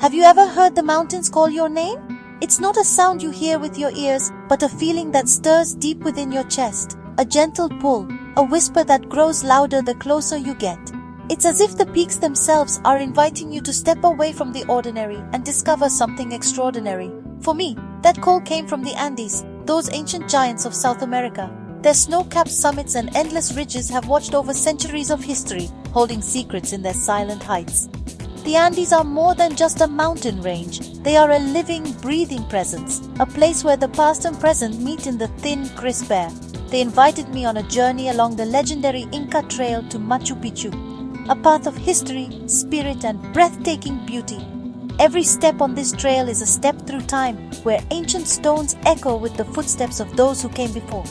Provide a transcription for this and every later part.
Have you ever heard the mountains call your name? It's not a sound you hear with your ears, but a feeling that stirs deep within your chest. A gentle pull, a whisper that grows louder the closer you get. It's as if the peaks themselves are inviting you to step away from the ordinary and discover something extraordinary. For me, that call came from the Andes, those ancient giants of South America. Their snow-capped summits and endless ridges have watched over centuries of history, holding secrets in their silent heights. The Andes are more than just a mountain range. They are a living, breathing presence, a place where the past and present meet in the thin, crisp air. They invited me on a journey along the legendary Inca Trail to Machu Picchu, a path of history, spirit, and breathtaking beauty. Every step on this trail is a step through time, where ancient stones echo with the footsteps of those who came before.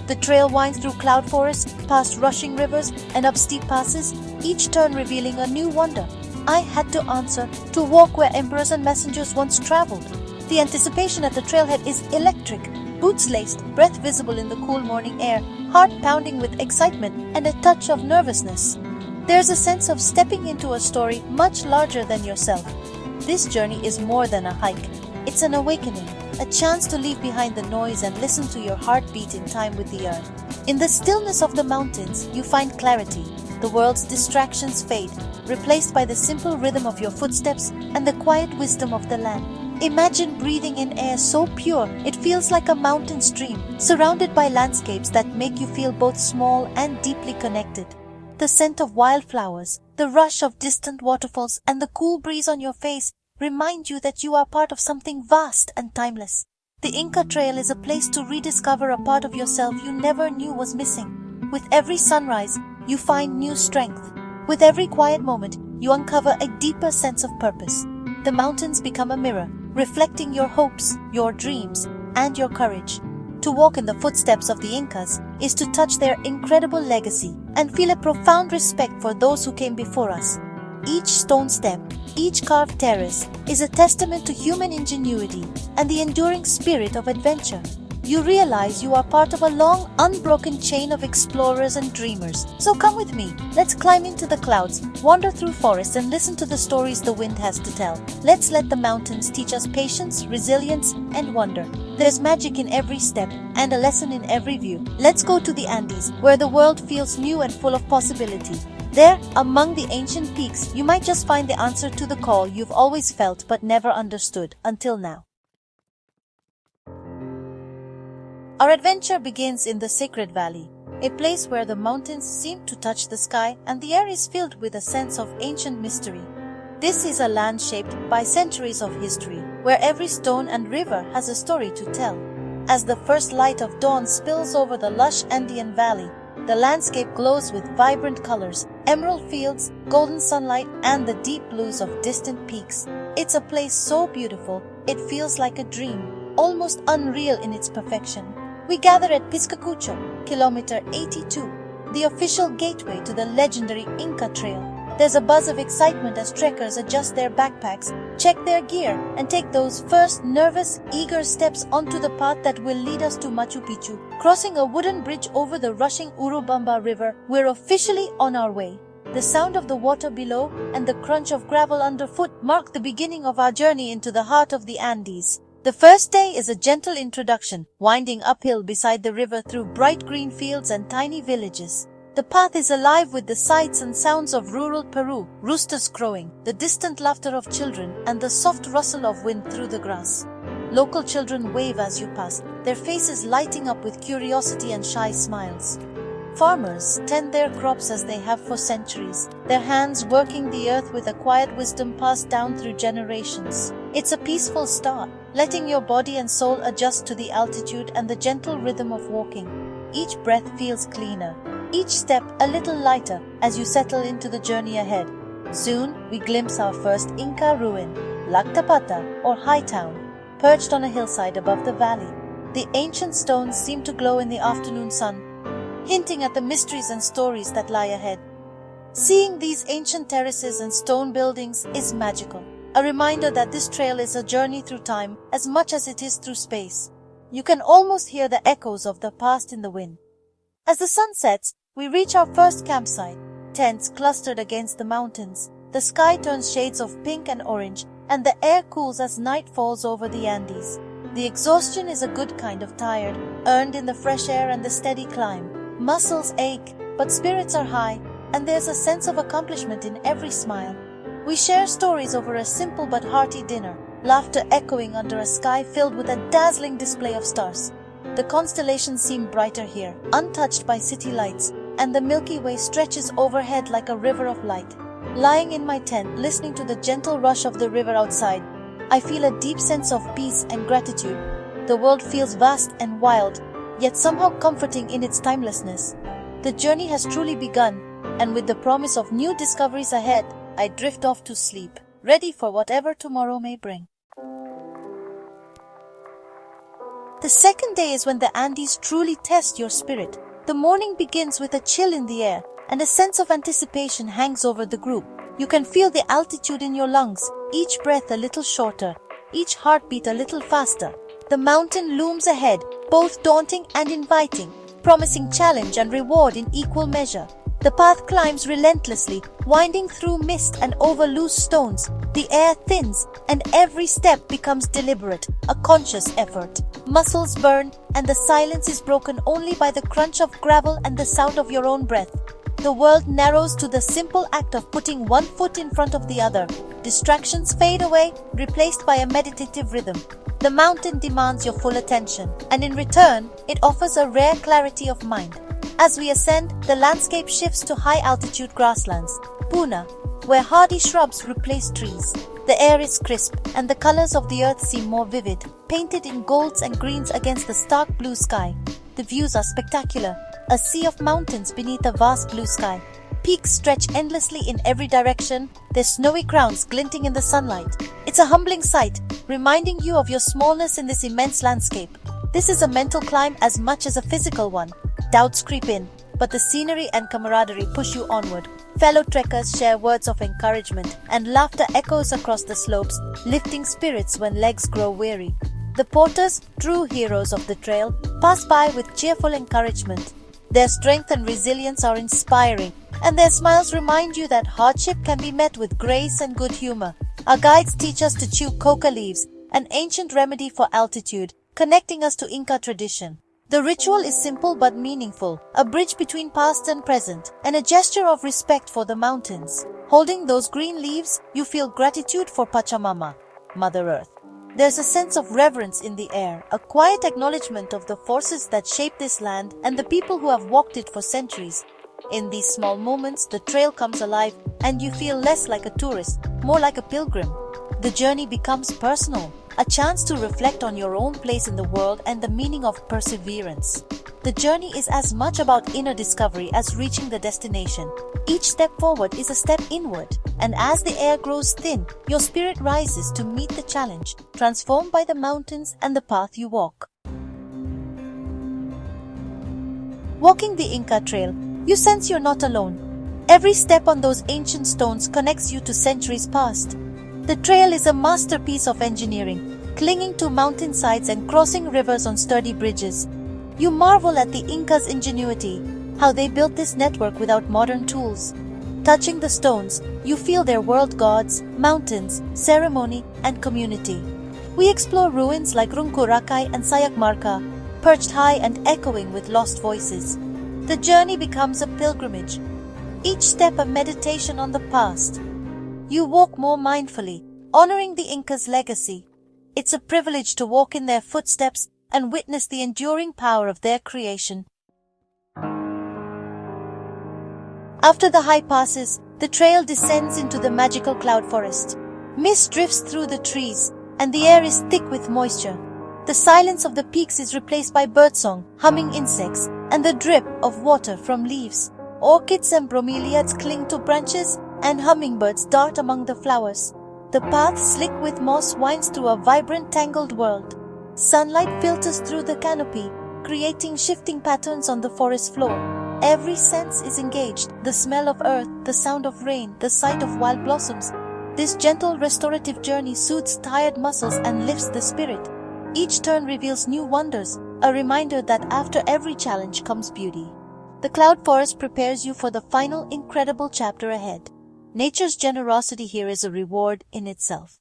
The trail winds through cloud forests, past rushing rivers, and up steep passes, each turn revealing a new wonder. I had to answer, to walk where emperors and messengers once traveled. The anticipation at the trailhead is electric. Boots laced, breath visible in the cool morning air, heart pounding with excitement and a touch of nervousness. There's a sense of stepping into a story much larger than yourself. This journey is more than a hike. It's an awakening, a chance to leave behind the noise and listen to your heartbeat in time with the earth. In the stillness of the mountains, you find clarity. The world's distractions fade, replaced by the simple rhythm of your footsteps and the quiet wisdom of the land. Imagine breathing in air so pure it feels like a mountain stream, surrounded by landscapes that make you feel both small and deeply connected. The scent of wildflowers, the rush of distant waterfalls, and the cool breeze on your face remind you that you are part of something vast and timeless. The Inca Trail is a place to rediscover a part of yourself you never knew was missing. With every sunrise, you find new strength. With every quiet moment, you uncover a deeper sense of purpose. The mountains become a mirror, reflecting your hopes, your dreams, and your courage. To walk in the footsteps of the Incas is to touch their incredible legacy and feel a profound respect for those who came before us. Each stone step, each carved terrace is a testament to human ingenuity and the enduring spirit of adventure. You realize you are part of a long, unbroken chain of explorers and dreamers. So come with me. Let's climb into the clouds, wander through forests, and listen to the stories the wind has to tell. Let's let the mountains teach us patience, resilience, and wonder. There's magic in every step and a lesson in every view. Let's go to the Andes, where the world feels new and full of possibility. There, among the ancient peaks, you might just find the answer to the call you've always felt but never understood until now. Our adventure begins in the Sacred Valley, a place where the mountains seem to touch the sky and the air is filled with a sense of ancient mystery. This is a land shaped by centuries of history, where every stone and river has a story to tell. As the first light of dawn spills over the lush Andean valley, the landscape glows with vibrant colors, emerald fields, golden sunlight, and the deep blues of distant peaks. It's a place so beautiful, it feels like a dream, almost unreal in its perfection. We gather at Picchu, kilometer 82, the official gateway to the legendary Inca Trail. There's a buzz of excitement as trekkers adjust their backpacks, check their gear, and take those first nervous, eager steps onto the path that will lead us to Machu Picchu. Crossing a wooden bridge over the rushing Urubamba River, we're officially on our way. The sound of the water below and the crunch of gravel underfoot mark the beginning of our journey into the heart of the Andes. The first day is a gentle introduction, winding uphill beside the river through bright green fields and tiny villages. The path is alive with the sights and sounds of rural Peru, roosters crowing, the distant laughter of children, and the soft rustle of wind through the grass. Local children wave as you pass, their faces lighting up with curiosity and shy smiles. Farmers tend their crops as they have for centuries, their hands working the earth with a quiet wisdom passed down through generations. It's a peaceful start, letting your body and soul adjust to the altitude and the gentle rhythm of walking. Each breath feels cleaner, each step a little lighter as you settle into the journey ahead. Soon, we glimpse our first Inca ruin, Lactapata or High Town, perched on a hillside above the valley. The ancient stones seem to glow in the afternoon sun, hinting at the mysteries and stories that lie ahead. Seeing these ancient terraces and stone buildings is magical, a reminder that this trail is a journey through time as much as it is through space. You can almost hear the echoes of the past in the wind. As the sun sets, we reach our first campsite, tents clustered against the mountains. The sky turns shades of pink and orange, and the air cools as night falls over the Andes. The exhaustion is a good kind of tired, earned in the fresh air and the steady climb. Muscles ache, but spirits are high, and there's a sense of accomplishment in every smile. We share stories over a simple but hearty dinner, laughter echoing under a sky filled with a dazzling display of stars. The constellations seem brighter here, untouched by city lights, and the Milky Way stretches overhead like a river of light. Lying in my tent, listening to the gentle rush of the river outside, I feel a deep sense of peace and gratitude. The world feels vast and wild, yet somehow comforting in its timelessness. The journey has truly begun, and with the promise of new discoveries ahead, I drift off to sleep, ready for whatever tomorrow may bring. The second day is when the Andes truly test your spirit. The morning begins with a chill in the air, and a sense of anticipation hangs over the group. You can feel the altitude in your lungs, each breath a little shorter, each heartbeat a little faster. The mountain looms ahead, both daunting and inviting, promising challenge and reward in equal measure. The path climbs relentlessly, winding through mist and over loose stones. The air thins, and every step becomes deliberate, a conscious effort. Muscles burn, and the silence is broken only by the crunch of gravel and the sound of your own breath. The world narrows to the simple act of putting one foot in front of the other. Distractions fade away, replaced by a meditative rhythm. The mountain demands your full attention, and in return, it offers a rare clarity of mind. As we ascend, the landscape shifts to high-altitude grasslands, Puna, where hardy shrubs replace trees. The air is crisp, and the colors of the earth seem more vivid, painted in golds and greens against the stark blue sky. The views are spectacular, a sea of mountains beneath a vast blue sky. Peaks stretch endlessly in every direction, their snowy crowns glinting in the sunlight. It's a humbling sight, reminding you of your smallness in this immense landscape. This is a mental climb as much as a physical one. Doubts creep in, but the scenery and camaraderie push you onward. Fellow trekkers share words of encouragement, and laughter echoes across the slopes, lifting spirits when legs grow weary. The porters, true heroes of the trail, pass by with cheerful encouragement. Their strength and resilience are inspiring, and their smiles remind you that hardship can be met with grace and good humor. Our guides teach us to chew coca leaves, an ancient remedy for altitude, connecting us to Inca tradition. The ritual is simple but meaningful, a bridge between past and present, and a gesture of respect for the mountains. Holding those green leaves, you feel gratitude for Pachamama, Mother Earth. There's a sense of reverence in the air, a quiet acknowledgement of the forces that shape this land and the people who have walked it for centuries. In these small moments, the trail comes alive, and you feel less like a tourist, more like a pilgrim. The journey becomes personal, a chance to reflect on your own place in the world and the meaning of perseverance. The journey is as much about inner discovery as reaching the destination. Each step forward is a step inward, and as the air grows thin, your spirit rises to meet the challenge, transformed by the mountains and the path you walk. Walking the Inca Trail, you sense you're not alone. Every step on those ancient stones connects you to centuries past. The trail is a masterpiece of engineering, clinging to mountainsides and crossing rivers on sturdy bridges. You marvel at the Incas' ingenuity, how they built this network without modern tools. Touching the stones, you feel their world gods, mountains, ceremony, and community. We explore ruins like Runkurakay and Sayakmarka, perched high and echoing with lost voices. The journey becomes a pilgrimage, each step a meditation on the past. You walk more mindfully, honoring the Incas' legacy. It's a privilege to walk in their footsteps and witness the enduring power of their creation. After the high passes, the trail descends into the magical cloud forest. Mist drifts through the trees, and the air is thick with moisture. The silence of the peaks is replaced by birdsong, humming insects, and the drip of water from leaves. Orchids and bromeliads cling to branches, and hummingbirds dart among the flowers. The path, slick with moss, winds through a vibrant, tangled world. Sunlight filters through the canopy, creating shifting patterns on the forest floor. Every sense is engaged, the smell of earth, the sound of rain, the sight of wild blossoms. This gentle restorative journey soothes tired muscles and lifts the spirit. Each turn reveals new wonders, a reminder that after every challenge comes beauty. The cloud forest prepares you for the final incredible chapter ahead. Nature's generosity here is a reward in itself.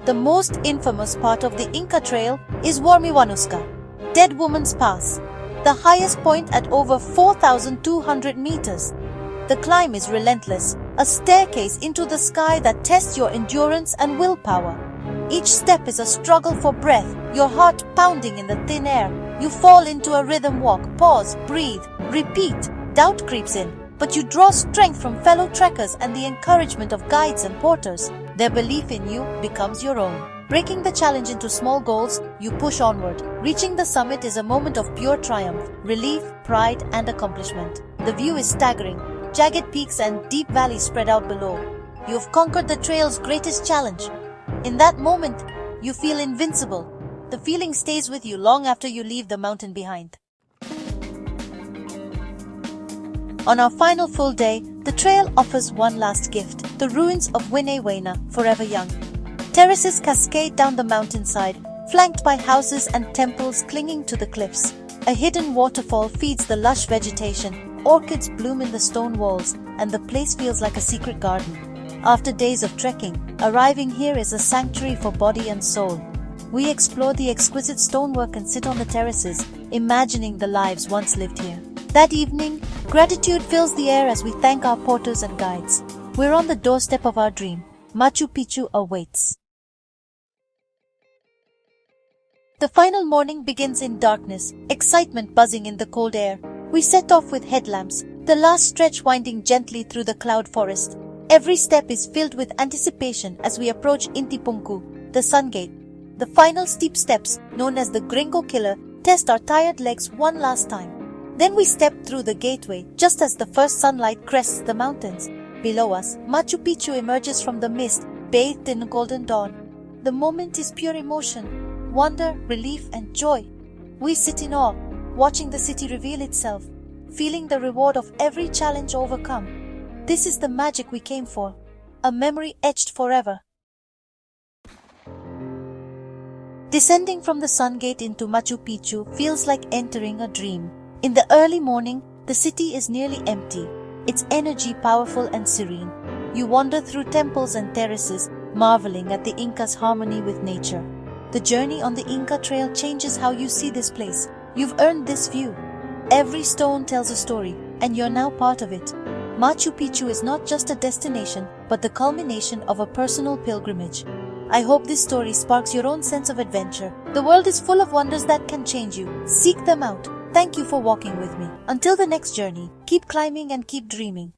The most infamous part of the Inca Trail is Warmiwanuska, Dead Woman's Pass, the highest point at over 4,200 meters. The climb is relentless, a staircase into the sky that tests your endurance and willpower. Each step is a struggle for breath, your heart pounding in the thin air. You fall into a rhythm walk, pause, breathe, repeat. Doubt creeps in, but you draw strength from fellow trekkers and the encouragement of guides and porters. Their belief in you becomes your own. Breaking the challenge into small goals, you push onward. Reaching the summit is a moment of pure triumph, relief, pride, and accomplishment. The view is staggering. Jagged peaks and deep valleys spread out below. You have conquered the trail's greatest challenge. In that moment, you feel invincible. The feeling stays with you long after you leave the mountain behind. On our final full day, the trail offers one last gift, the ruins of Winewena, forever young. Terraces cascade down the mountainside, flanked by houses and temples clinging to the cliffs. A hidden waterfall feeds the lush vegetation, orchids bloom in the stone walls, and the place feels like a secret garden. After days of trekking, arriving here is a sanctuary for body and soul. We explore the exquisite stonework and sit on the terraces, imagining the lives once lived here. That evening, gratitude fills the air as we thank our porters and guides. We're on the doorstep of our dream. Machu Picchu awaits. The final morning begins in darkness, excitement buzzing in the cold air. We set off with headlamps, the last stretch winding gently through the cloud forest. Every step is filled with anticipation as we approach Intipunku, the sun gate. The final steep steps, known as the Gringo Killer, test our tired legs one last time. Then we step through the gateway, just as the first sunlight crests the mountains. Below us, Machu Picchu emerges from the mist, bathed in a golden dawn. The moment is pure emotion, wonder, relief, and joy. We sit in awe, watching the city reveal itself, feeling the reward of every challenge overcome. This is the magic we came for, a memory etched forever. Descending from the sun gate into Machu Picchu feels like entering a dream. In the early morning, the city is nearly empty, its energy powerful and serene. You wander through temples and terraces, marveling at the Inca's harmony with nature. The journey on the Inca Trail changes how you see this place. You've earned this view. Every stone tells a story, and you're now part of it. Machu Picchu is not just a destination, but the culmination of a personal pilgrimage. I hope this story sparks your own sense of adventure. The world is full of wonders that can change you. Seek them out. Thank you for walking with me. Until the next journey, keep climbing and keep dreaming.